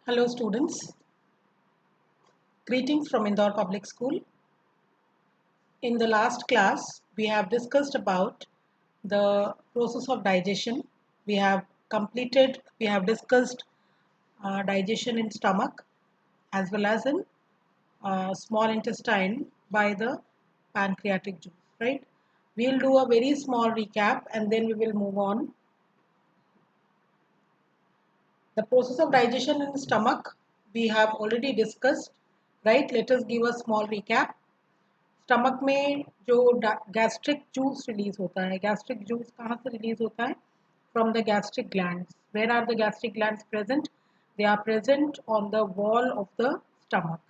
Hello students, greetings from Indore Public School. In the last class, we have discussed about the process of digestion. We have discussed digestion in stomach as well as in small intestine by the pancreatic juice, right? We'll do a very small recap and then we will move on. The process of digestion in the stomach, we have already discussed, right? Let us give a small recap. Stomach में जो gastric juice release होता है, gastric juice कहाँ से release होता है? From the gastric glands. Where are the gastric glands present? They are present on the wall of the stomach,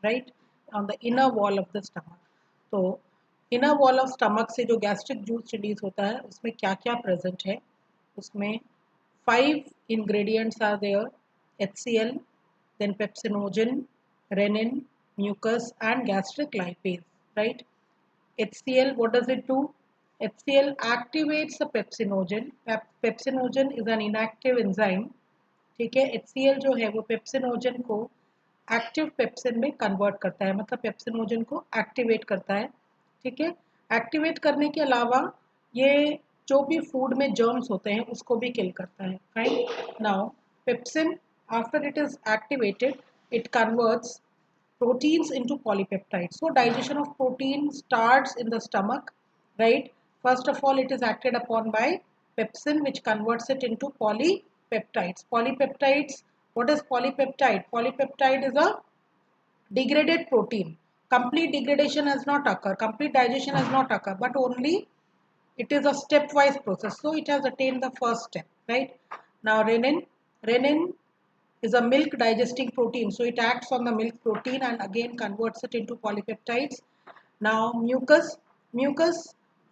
right, on the inner wall of the stomach. तो inner wall of stomach से जो gastric juice release होता है उसमें क्या क्या present है? उसमें 5 ingredients are there: HCl, then pepsinogen, renin, mucus and gastric lipase, right? HCl, what does it do? HCl activates the pepsinogen. Pepsinogen is an inactive enzyme. ठीक है, HCl जो है वो पेप्सिनोजन को एक्टिव पेप्सिन में convert करता है, मतलब पेप्सिनोजन को एक्टिवेट करता है. ठीक है, एक्टिवेट करने के अलावा ये जो भी फूड में जर्म्स होते हैं उसको भी किल करता है. Fine. Now pepsin, after it is activated, it converts proteins into polypeptides. So digestion of protein starts in the stomach, right? First of all, it is acted upon by pepsin, which converts it into polypeptides. Polypeptides, what is polypeptide? Polypeptide is a degraded protein. Complete degradation has not occurred, complete digestion has not occurred, but only it is a stepwise process. So it has attained the first step, right? Now renin is a milk digesting protein. So it acts on the milk protein and again converts it into polypeptides. Now mucus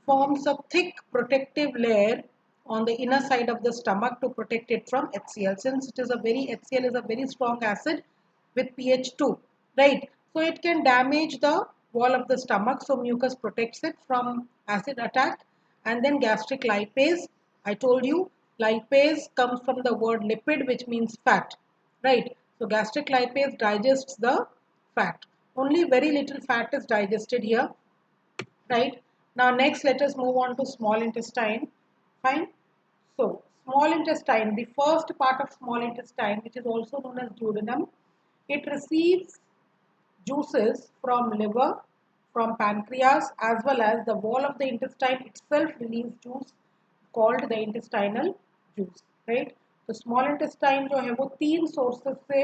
forms a thick protective layer on the inner side of the stomach to protect it from HCl. Since HCl is a very strong acid with pH 2, right? So it can damage the wall of the stomach. So mucus protects it from acid attack. And then gastric lipase. I told you lipase comes from the word lipid, which means fat, right? So gastric lipase digests the fat. Only very little fat is digested here, right? Now next let us move on to small intestine. Fine. So small intestine, the first part of small intestine, which is also known as duodenum, it receives juices from liver, from pancreas, as well as the wall of the intestine itself release juice called the intestinal juice, right? तो small intestine जो है वो 3 sources से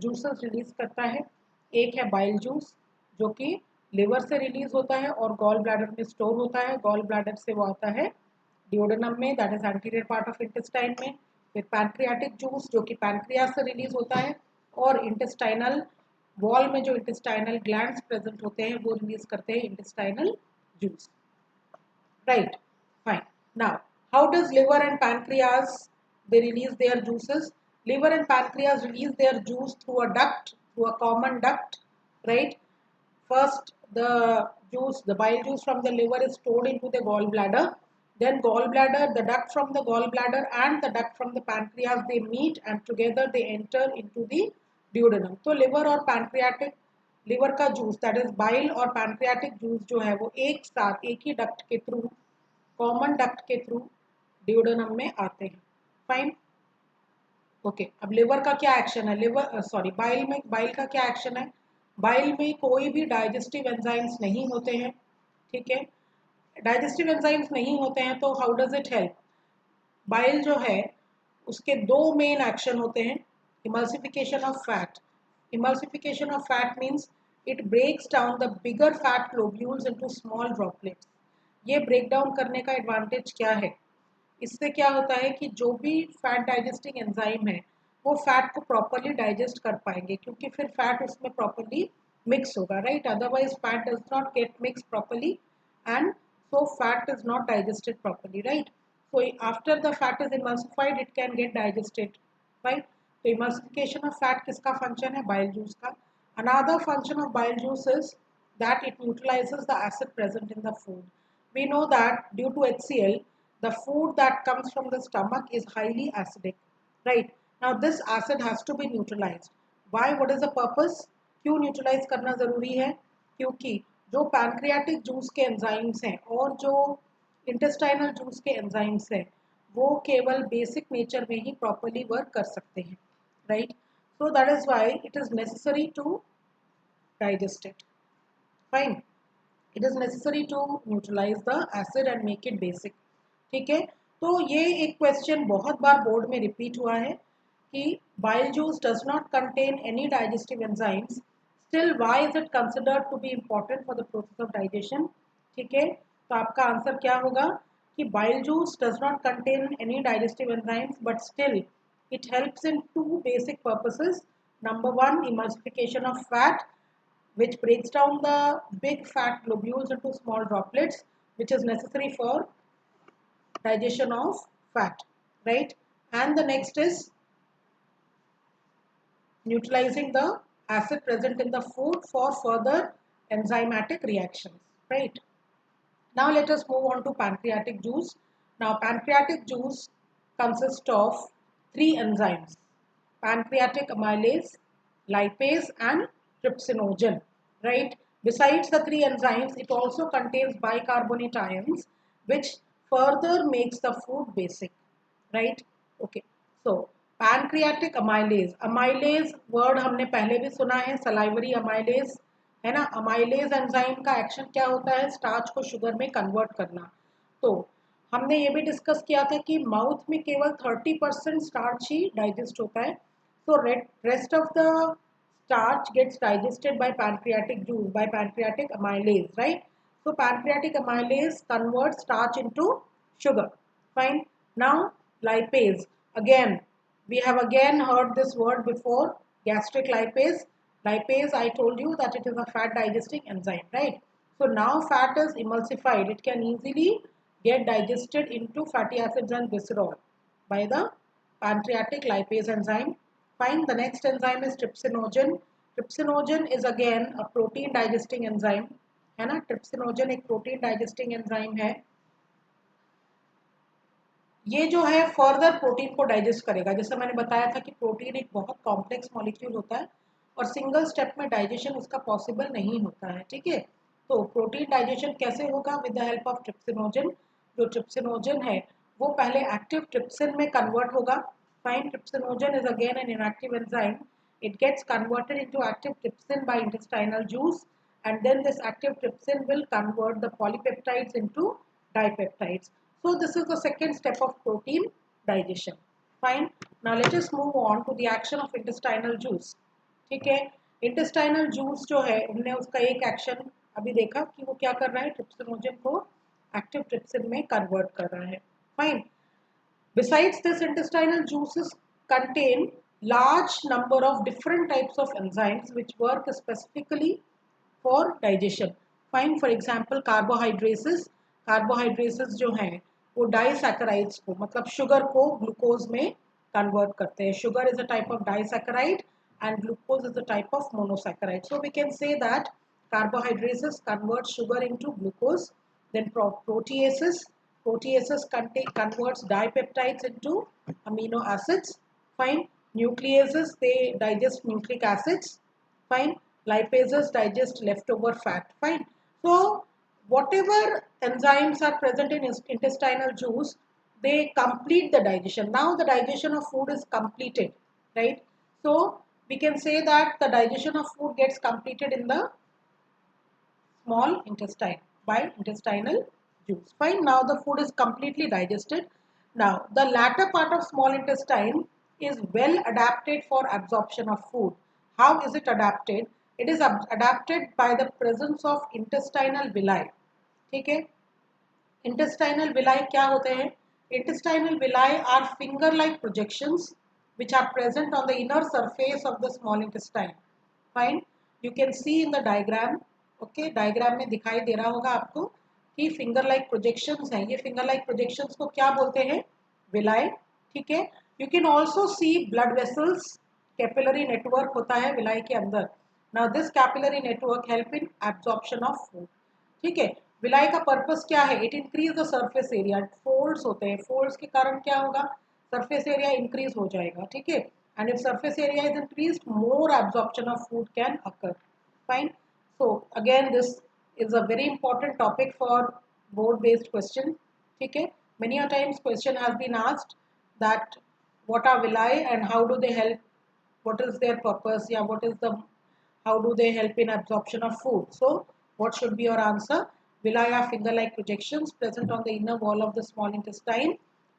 juices release करता है. एक है bile juice जो कि लिवर से रिलीज होता है और गॉल ब्लैडर में स्टोर होता है. गॉल ब्लैडर से वो आता है डिओडेनम में, that is anterior part of intestine में. फिर पैनक्रियाटिक जूस जो कि पैनक्रियास से रिलीज होता है और इंटेस्टाइनल वॉल में जो इंटेस्टाइनल ग्लैंड्स प्रेजेंट होते हैं वो रिलीज करते हैं intestinal juice, right? Fine. Now how does liver and pancreas they release their juices? Liver and pancreas release their juice through a duct, through a common duct, right? First the juice, the bile juice from the liver is stored into the gallbladder. Then gallbladder, the duct from the gallbladder and the duct from the pancreas, they meet and together they enter into the duodenum. तो liver और pancreatic, liver का juice that is bile और pancreatic juice जो है वो एक साथ एक ही डक्ट के थ्रू, कॉमन डक्ट के थ्रू डिओडेनम में आते हैं. फाइन. ओके, अब लिवर का क्या एक्शन है? बाइल का क्या एक्शन है? बाइल में कोई भी डाइजेस्टिव एंजाइम्स नहीं होते हैं. ठीक है, डाइजेस्टिव एंजाइम्स नहीं होते हैं तो how does it help? Bile जो है उसके 2 मेन एक्शन होते हैं. Emulsification of fat. Emulsification of fat means it breaks down the bigger fat globules into small droplets. ये ब्रेक डाउन करने का एडवांटेज क्या है? इससे क्या होता है कि जो भी फैट डाइजेस्टिंग एंजाइम है वो फैट को प्रॉपरली डाइजेस्ट कर पाएंगे क्योंकि फिर फैट उसमें प्रॉपरली मिक्स होगा, right? Otherwise fat does not gate mix properly and so fat is not digested properly, right? So after the fat is emulsified it can get digested, right? So emulsification of fat किसका function है? Bile juice का. Another function of bile juice is that it neutralizes the acid present in the food. We know that due to HCl the food that comes from the stomach is highly acidic, right? Now this acid has to be neutralized. Why? What is the purpose? क्यों neutralise करना जरूरी है? क्योंकि जो pancreatic juice के enzymes हैं और जो इंटेस्टाइनल जूस के एंजाइम्स हैं वो केवल बेसिक नेचर में ही प्रॉपरली वर्क कर सकते हैं, right? So that is why it is necessary to digest it. Fine. It is necessary to neutralize the acid and make it basic. ठीक है. तो ये एक क्वेश्चन बहुत बार बोर्ड में रिपीट हुआ है कि bile juice does not contain any digestive enzymes. Still, why is it considered to be important for the process of digestion? ठीक है. तो आपका आंसर क्या होगा कि bile juice does not contain any digestive enzymes, but still it helps in two basic purposes. Number one, emulsification of fat, which breaks down the big fat globules into small droplets, which is necessary for digestion of fat, right? And the next is neutralizing the acid present in the food for further enzymatic reactions, right? Now let us move on to pancreatic juice. Now pancreatic juice consists of three enzymes: pancreatic amylase, lipase and trypsinogen, right? Besides the three enzymes, it also contains bicarbonate ions which further makes the food basic, right? Okay. So pancreatic amylase, amylase word हमने पहले भी सुना है, salivary amylase है ना. Amylase enzyme का action क्या होता है? स्टार्च को शुगर में कन्वर्ट करना. तो हमने ये भी डिस्कस किया था कि माउथ में केवल 30% स्टार्च ही डाइजेस्ट होता है. So rest of the starch gets digested by pancreatic juice, by pancreatic amylase, right? So pancreatic amylase converts starch into sugar. Fine. Now lipase. Again, we have again heard this word before, gastric lipase. Lipase, I told you that it is a fat digesting enzyme, right? So now fat is emulsified. It can easily get digested into fatty acids and glycerol by the pancreatic lipase enzyme. Fine. The next enzyme is trypsinogen. Trypsinogen is again a protein digesting enzyme, है ना. Trypsinogen एक protein digesting enzyme है. ये जो है further protein को digest करेगा. जैसे मैंने बताया था कि प्रोटीन एक बहुत कॉम्प्लेक्स मॉलिक्यूल होता है और सिंगल स्टेप में डाइजेशन उसका पॉसिबल नहीं होता है. ठीक है. तो प्रोटीन डाइजेशन कैसे होगा? With the help of trypsinogen. जो ट्रिप्सिनोजन है वो पहले एक्टिव ट्रिप्सिन में कन्वर्ट होगा. Fine. Trypsinogen is again an inactive enzyme. It gets converted into active trypsin by intestinal juice, and then this active trypsin will convert the polypeptides into dipeptides. So this is the second step of protein digestion. Fine. Now let us move on to the action of intestinal juice. ठीक है. intestinal juice जो है हमने उसका एक action अभी देखा कि वो क्या कर रहा है, ट्रिप्सिनोजन को एक्टिव ट्रिप्सिन में कन्वर्ट कर रहा है. Fine. Besides this, intestinal juices contain large number of different types of enzymes which work specifically for digestion. Fine. For example, carbohydrates. Carbohydrates जो हैं वो डाइसैकेराइड्स को, मतलब शुगर को ग्लूकोज में कन्वर्ट करते हैं. Sugar is a type of disaccharide and glucose is a type of monosaccharide. So we can say that carbohydrates convert sugar into glucose. Then proteases converts dipeptides into amino acids. Fine. Nucleases, they digest nucleic acids. Fine. Lipases digest leftover fat. Fine. So whatever enzymes are present in intestinal juice, they complete the digestion. Now the digestion of food is completed, right? So we can say that the digestion of food gets completed in the small intestine by intestinal juice. Fine. Now the food is completely digested. Now the latter part of small intestine is well adapted for absorption of food. How is it adapted? It is adapted by the presence of intestinal villi. ठीक है. Intestinal villi क्या होते हैं? Intestinal villi are finger-like projections which are present on the inner surface of the small intestine. Fine. You can see in the diagram. Okay, diagram में दिखाई दे रहा होगा आपको कि finger-like projections हैं. ये finger-like projections को क्या बोलते हैं? Villi. ठीक है. You can also see blood vessels. Capillary network होता है villi के अंदर. Now this capillary network help in absorption of food. ठीक है. विलाई का पर्पस क्या है? It increase the surface area. Folds होते हैं. फोल्ड्स के कारण क्या होगा? सरफेस एरिया इंक्रीज हो जाएगा, ठीक है। And if surface area is increase, more absorption of food can occur. Fine. So again this is a very important topic for board based question, ठीक है। Many a times question has been asked that what are villi and how do they help, what is their purpose, yeah, what is the, how do they help in absorption of food. So what should be your answer? Villi are finger like projections present on the inner wall of the small intestine.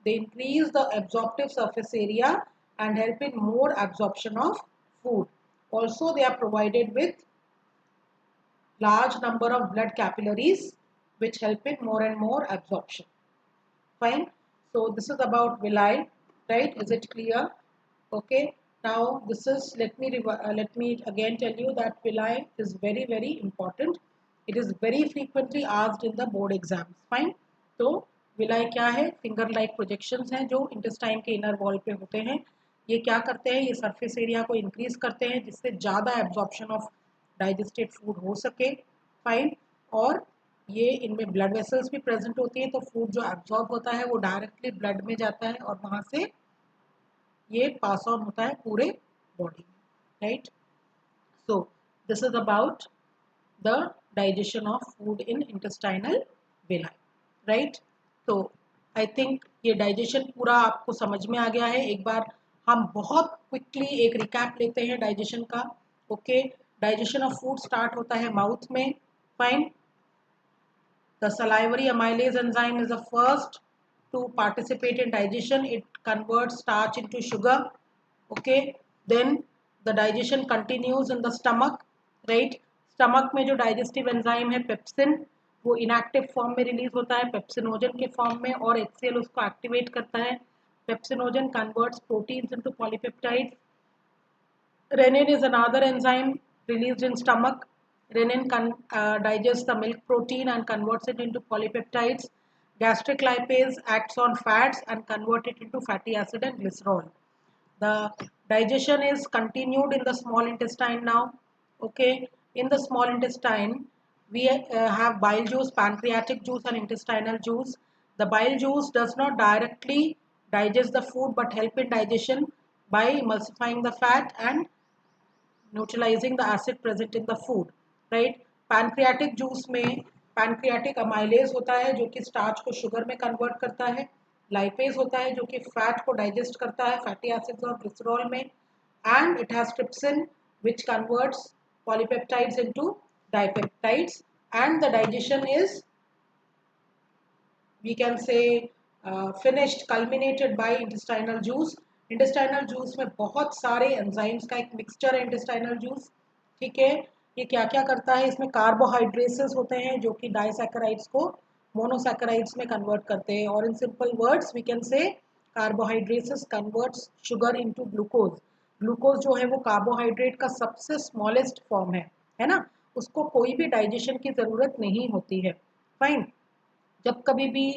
They increase the absorptive surface area and help in more absorption of food. Also they are provided with large number of blood capillaries which help in more and more absorption. Fine. So this is about villi, right? Is it clear? Okay. Now this is, let me again tell you that villi is very very important. It is very frequently asked in the board exams. Fine. तो villi क्या है? Finger like projections हैं जो intestine के inner wall पे होते हैं. ये क्या करते हैं? ये surface area को increase करते हैं जिससे ज़्यादा absorption of digested food हो सके. Fine. और ये इनमें ब्लड वेसल्स भी प्रेजेंट होती हैं, तो फूड जो एब्जॉर्ब होता है वो डायरेक्टली ब्लड में जाता है और वहां से ये पास ऑन होता है पूरे बॉडी में, right. So this is about the digestion of food in intestinal villi, right. तो आई थिंक ये डाइजेशन पूरा आपको समझ में आ गया है। एक बार हम बहुत क्विकली एक रिकैप लेते हैं डाइजेशन का। Okay, digestion of food start होता है माउथ में। Fine. The salivary amylase enzyme is the first to participate in digestion. It converts starch into sugar. Okay. Then the digestion continues in the stomach, right? Stomach में जो digestive enzyme है pepsin, वो inactive form में release होता है pepsinogen के form में, और HCl उसको activate करता है. Pepsinogen converts proteins into polypeptides. Renin is another enzyme released in stomach. Renin digests the milk protein and converts it into polypeptides. Gastric lipase acts on fats and convert it into fatty acid and glycerol. The digestion is continued in the small intestine now. Okay, in the small intestine we have bile juice, pancreatic juice and intestinal juice. The bile juice does not directly digest the food but help in digestion by emulsifying the fat and neutralizing the acid present in the food, right? Pancreatic juice में pancreatic amylase होता है जो कि starch को sugar में convert करता है. Lipase होता है जो कि फैट को डाइजेस्ट करता है फैटी एसिड्स और ग्लिसरॉल में. And it has trypsin which converts polypeptides into dipeptides, and the digestion is, we can say, finished, culminated by intestinal juice. Intestinal juice में बहुत सारे एंजाइम्स का एक मिक्सचर है इंटेस्टाइनल जूस, ठीक है. ये क्या क्या करता है? इसमें कार्बोहाइड्रेसेस होते हैं जो कि डाइसैकेराइड्स को मोनोसैकेराइड्स में कन्वर्ट करते हैं, और in simple words we can say carbohydrases converts sugar into glucose. Glucose जो है वो कार्बोहाइड्रेट का सबसे स्मॉलेस्ट फॉर्म है ना. उसको कोई भी डाइजेशन की ज़रूरत नहीं होती है. फाइन. जब कभी भी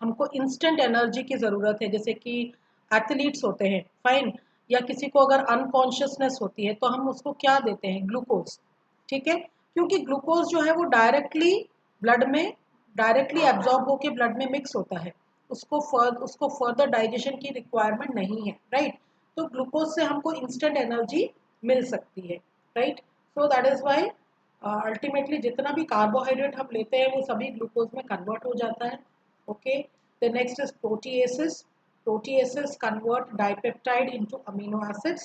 हमको इंस्टेंट एनर्जी की ज़रूरत है, जैसे कि एथलीट्स होते हैं, फाइन, या किसी को अगर अनकॉन्शियसनेस होती है तो हम उसको क्या देते हैं? ग्लूकोज, ठीक है. क्योंकि ग्लूकोज जो है वो डायरेक्टली ब्लड में डायरेक्टली एब्जॉर्ब होकर ब्लड में मिक्स होता है. उसको फर्दर डाइजेशन की रिक्वायरमेंट नहीं है, राइट. तो ग्लूकोज से हमको इंस्टेंट एनर्जी मिल सकती है, right. So that is why ultimately जितना भी कार्बोहाइड्रेट हम लेते हैं वो सभी ग्लूकोज में कन्वर्ट हो जाता है. Okay. The next is proteases. Proteases convert dipeptide into amino acids.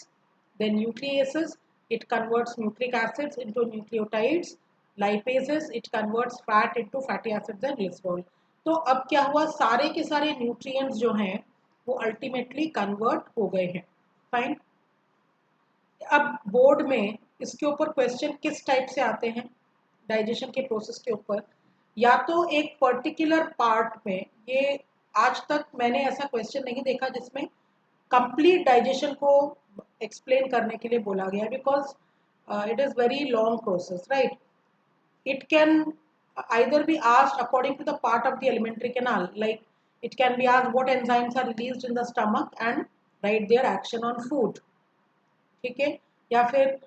Then nucleases, it converts nucleic acids into nucleotides. Lipases, it converts fat into fatty acids and glycerol. तो अब क्या हुआ? सारे के सारे न्यूट्रिएंट्स जो हैं वो अल्टीमेटली कन्वर्ट हो गए हैं. फाइन. अब बोर्ड में इसके ऊपर क्वेश्चन किस टाइप से आते हैं डाइजेशन के प्रोसेस के ऊपर? या तो एक पर्टिकुलर पार्ट में, ये आज तक मैंने ऐसा क्वेश्चन नहीं देखा जिसमें कंप्लीट डाइजेशन को एक्सप्लेन करने के लिए बोला गया, because it is very long process, right. It can either be asked according to the part of the alimentary canal, like it can be asked what enzymes are released in the stomach and write their action on food, ठीक है. या फिर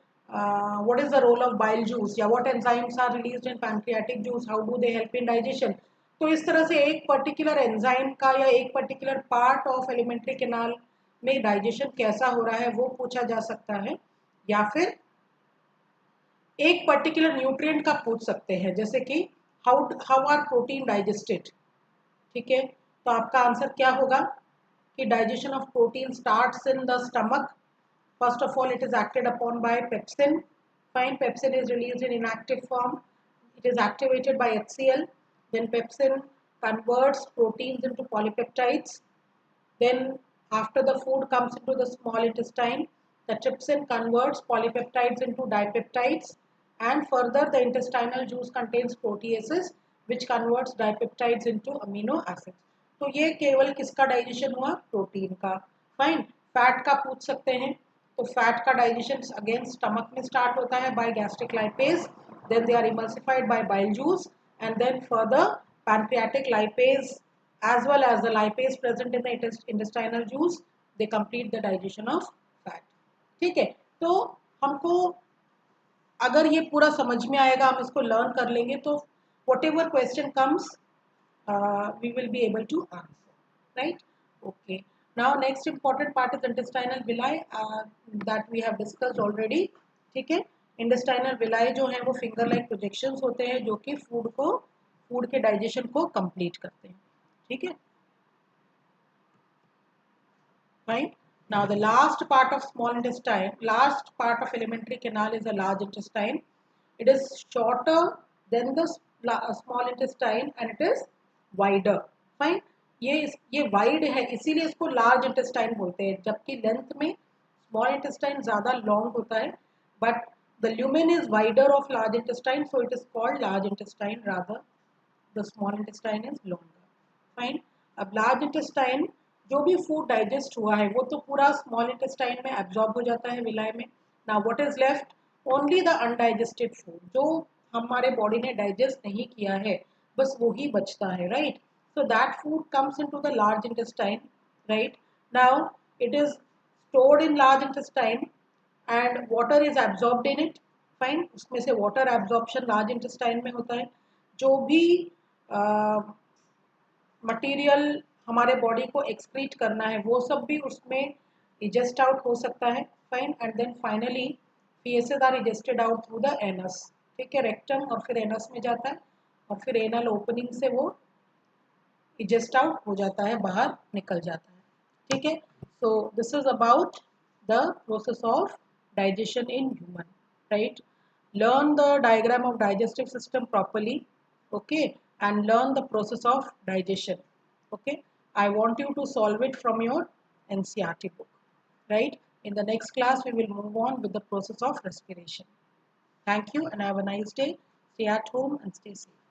what is the role of bile juice, या what enzymes are released in pancreatic juice, how do they help in digestion. तो इस तरह से एक पर्टिकुलर एंजाइम का या एक particular part of alimentary canal में डाइजेशन कैसा हो रहा है वो पूछा जा सकता है, या फिर एक पर्टिकुलर न्यूट्रिएंट का पूछ सकते हैं, जैसे कि how how are protein digested. ठीक है, तो आपका आंसर क्या होगा कि digestion of protein starts in the stomach. First of all, it is acted upon by pepsin. Fine, pepsin is released in inactive form. It is activated by HCl. Then pepsin converts proteins into polypeptides. Then after the food comes into the small intestine, the trypsin converts polypeptides into dipeptides, and further the intestinal juice contains proteases which converts dipeptides into amino acids. तो ये केवल किसका digestion हुआ? Protein का. Fine. Fat का पूछ सकते हैं, तो फैट का डाइजेशन अगेन स्टमक में स्टार्ट होता है by gastric lipase, then they are emulsified by bile juice, and then further pancreatic lipase as well as the lipase present in the intestinal juice, they complete the digestion of fat. ठीक है, तो हमको अगर ये पूरा समझ में आएगा, हम इसको लर्न कर लेंगे, तो whatever question comes we will be able to answer, right? Okay, now next important part is intestinal villi that we have discussed already. ठीक है, intestinal villi जो है वो finger like projections होते हैं जो कि फूड के डाइजेशन को कंप्लीट करते हैं. ठीक है, fine. Now the last part of small intestine, last part of alimentary canal is the large intestine. It is shorter than the small intestine and it is wider. Fine. ये wide है इसीलिए इसको large intestine बोलते हैं, जबकि length में small intestine ज़्यादा long होता है, but the lumen is wider of large intestine, so it is called large intestine rather the small intestine is longer. Fine. अब लार्ज इंटेस्टाइन जो भी फूड डाइजेस्ट हुआ है वो तो पूरा स्मॉल इंटेस्टाइन में एब्जॉर्ब हो जाता है विलाय में. Now what is left? Only the undigested food, जो हमारे बॉडी ने डाइजेस्ट नहीं किया है बस वो ही बचता है, right? So that food comes into the large intestine, right? Now it is stored in large intestine and water is absorbed in it. Fine. उसमें से वाटर एब्जॉर्प्शन लार्ज इंटेस्टाइन में होता है. जो भी मटेरियल हमारे बॉडी को एक्सक्रीट करना है वो सब भी उसमें इजेस्ट आउट हो सकता है. Fine. And then finally faeces are egested out through the anus. ठीक है, रेक्टम और फिर एनस में जाता है और फिर एनल ओपनिंग से वो इजेस्ट आउट हो जाता है, बाहर निकल जाता है. ठीक है, so this is about the process of digestion in human, right? Learn the diagram of digestive system properly, okay, and learn the process of digestion. Okay, I want you to solve it from your NCERT book, right? In the next class we will move on with the process of respiration. Thank you and have a nice day. Stay at home and stay safe.